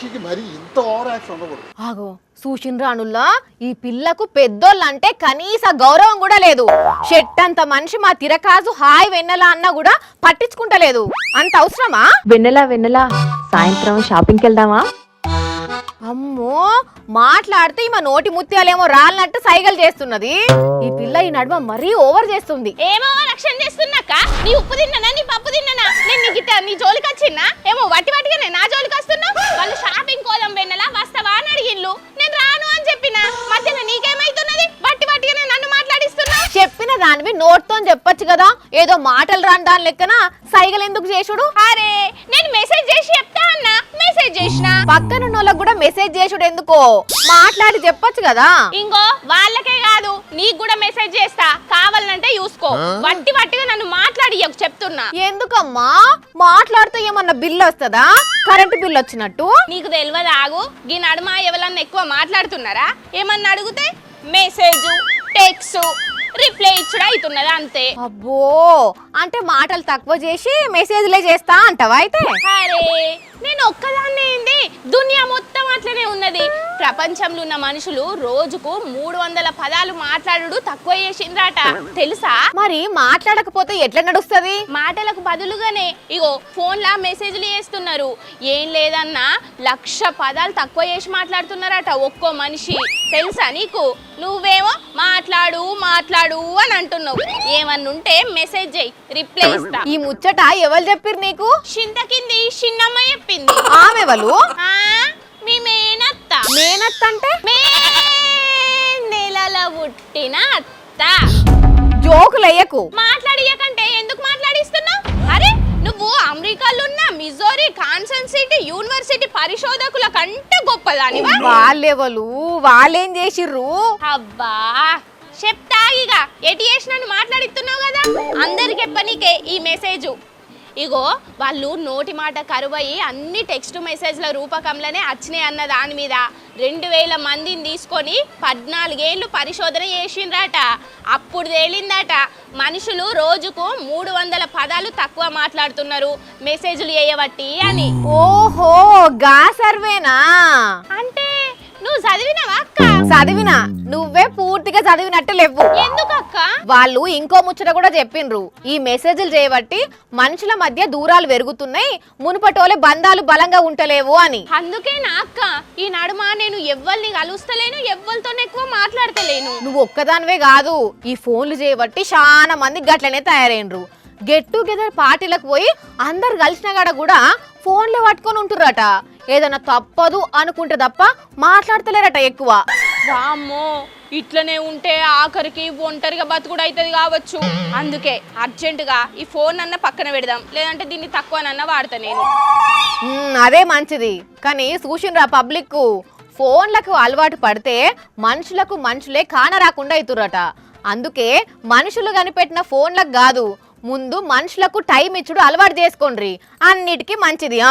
మనిషికి మరి ఇంత ఓవర్ యాక్షన్ ఉండకూడదు. ఆగో చూసిండ్రానుల్లా ఈ పిల్లకు పెద్దోళ్ళంటే కనీస గౌరవం కూడా లేదు. షెట్టంత మనిషి మా తిరకాజు హాయ్ వెన్నెల అన్నా కూడా పట్టించుకుంటలేదు. అంత అవసరమా? వెన్నెలా సాయంత్రం షాపింగ్కి వెళ్దామా? అమ్మో మాట్లాడితే ఈమె నోటి ముత్యాలేమో రాలినట్టు సైగలు చేస్తున్నది. ఈ పిల్ల ఈ నడుమ మరీ ఓవర్ చేస్తుంది. ఏమో రక్షణ చేస్తున్నాక నీ ఉప్పు తిన్నానా నీ పప్పు తిన్నానా నేను నీ జోలికి వచ్చిన్నా ఏమో వట్టిగా నా జోలికి వస్తున్నా. వాళ్ళు షాపింగ్ కోదాం వెన్నెలా వస్తావా అని అడిగిన్లు. నేను రాను అని చెప్పిన మధ్యన నీకేమైతున్నది? వట్టిగా నన్ను మాట్లాడిస్తున్నా. చెప్పిన దానివి నోట్తో చెప్పొచ్చు కదా, ఏదో మాటలు రాని దాని లెక్కన సైగలు ఎందుకు చేసుడు? అరే నేను మెసేజ్ చేసి చెప్తా అన్నా, మెసేజ్ చేసిన పక్కనున్నోళ్ళకి కూడా మెసేజ్ చేసుడు ఎందుకో, మాట్లాడి చెప్పొచ్చు కదా. ఇంకో వాళ్ళకే కాదు నీకు కూడా మెసేజ్ చేస్తా, కావాలంటే చూసుకో. వట్టిగా నన్ను మాట్లాడి చెప్తున్నా. ఎందుకమ్మా మాట్లాడితే ఏమన్నా బిల్లు వస్తుందా? కరెంటు బిల్లు వచ్చినట్టు నీకు తెలియదు. ఆగు, ఈ నడుమ ఎవరన్నా ఎక్కువ మాట్లాడుతున్నారా? ఏమన్నా అడిగితే మెసేజ్ టెక్స్ట్ రిప్లై ఇచ్చుడు అవుతున్నది అంతే. అబ్బో అంటే మాటలు తక్కువ చేసి మెసేజ్లే చేస్తా అంటావా అయితే? అరే నేను ఒక్కదాన్నే ఏంది, దునియా మొత్తం అట్లనే ఉన్నది. ప్రపంచంలో ఉన్న మనుషులు రోజుకు 300 పదాలు మాట్లాడు తక్కువ చేసిండ్రాట తెలుసా? మరి మాట్లాడకపోతే ఎట్లా నడుస్తుంది? మాటలకు బదులుగానే ఇగో ఫోన్లా మెసేజ్లు చేస్తున్నారు. ఏం లేదన్నా 1,00,000 పదాలు తక్కువ చేసి మాట్లాడుతున్నారట ఒక్కో మనిషి. తెలుసా నీకు? నువ్వేమో మాట్లాడు అని అంటున్నావు. ఏమన్నుంటే మెసేజ్ చేయి, రిప్లై ఇస్తా. ఈ ముచ్చట ఎవరు చెప్పిర్రు నీకు? చింతకింది చిన్నమ్మ చెప్పింది. ఆమె వాళ్ళు మీ మేనత్త. మేనత్త అంటే నెలలో పుట్టిన అత్త. జోకులయ్యకు. మాట్లాడియకంటే ఎందుకు మాట్లాడిస్తున్నావు? అరే నువ్వు అమెరికాలో ఉన్న మిజోరీ కాన్సన్ సిటీ యూనివర్సిటీ పరిశోధకుల కంటే గొప్పదానివా? వాళ్ళెవలు, వాళ్ళేం చేసిర్రు? అబ్బా చెప్తాగిగా ఎటు చేసినట్టు మాట్లాడిస్తున్నావు కదా. అందరికి చెప్పనీకే ఈ మెసేజ్. ఇగో వాళ్ళు నోటి మాట కరువయి అన్ని టెక్స్ట్ మెసేజ్ల రూపకంలోనే వచ్చినాయి అన్న దాని మీద 2,000 మందిని తీసుకొని 14 ఏళ్ళు పరిశోధన చేసిండ్రట. అప్పుడు తేలిందట మనుషులు రోజుకు 300 పదాలు తక్కువ మాట్లాడుతున్నారు మెసేజ్లు చేయబట్టి అని. ఓహో గా సర్వేనా? అంటే నువ్వు చదివినవా అక్క? చదివినా, నువ్వే పూర్తిగా చదివినట్టు లేవు. ఎందుకక్క? వాళ్ళు ఇంకో ముచ్చట కూడా చెప్పిండ్రు. ఈ మెసేజ్లు చేయబట్టి మనుషుల మధ్య దూరాలు పెరుగుతున్నాయి, మునుపటోలే బంధాలు బలంగా ఉంటలేవు అని. అందుకే నా అక్క ఈ నడుమ నేను ఎవ్వరిని కలుస్తలేను, ఎవ్వరితో ఎక్కువ మాట్లాడతలేను. నువ్వు ఒక్కదానివే కాదు, ఈ ఫోన్లు చేయబట్టి చాలా మంది గట్లనే తయారైనరు. గెట్ టుగెదర్ పార్టీలకు పోయి అందరు కలిసిన కాడ కూడా ఫోన్లే పట్టుకొని ఉంటుర్రట. ఏదైనా తప్పదు అనుకుంటే తప్ప మాట్లాడతలేరట ఎక్కువ. వామ్మో ఇట్లనే ఉంటే ఆఖరికి ఒంటరిగా బతుకుడు అవుతుంది కావచ్చు. అందుకే అర్జెంటుగా ఈ ఫోన్ అన్న పక్కన పెడదాం, లేదంటే దీన్ని తక్కువనన్నా వాడతా నేను. అదే మంచిది. కానీ చూసిండ్రా పబ్లిక్ ఫోన్లకు అలవాటు పడితే మనుషులకు మనుషులే కానరాకుండా అవుతుర్రట. అందుకే మనుషులు కనిపెట్టిన ఫోన్లకు కాదు, ముందు మనుషులకు టైం ఇచ్చుడు అలవాటు చేసుకోండ్రి, అన్నిటికీ మంచిది.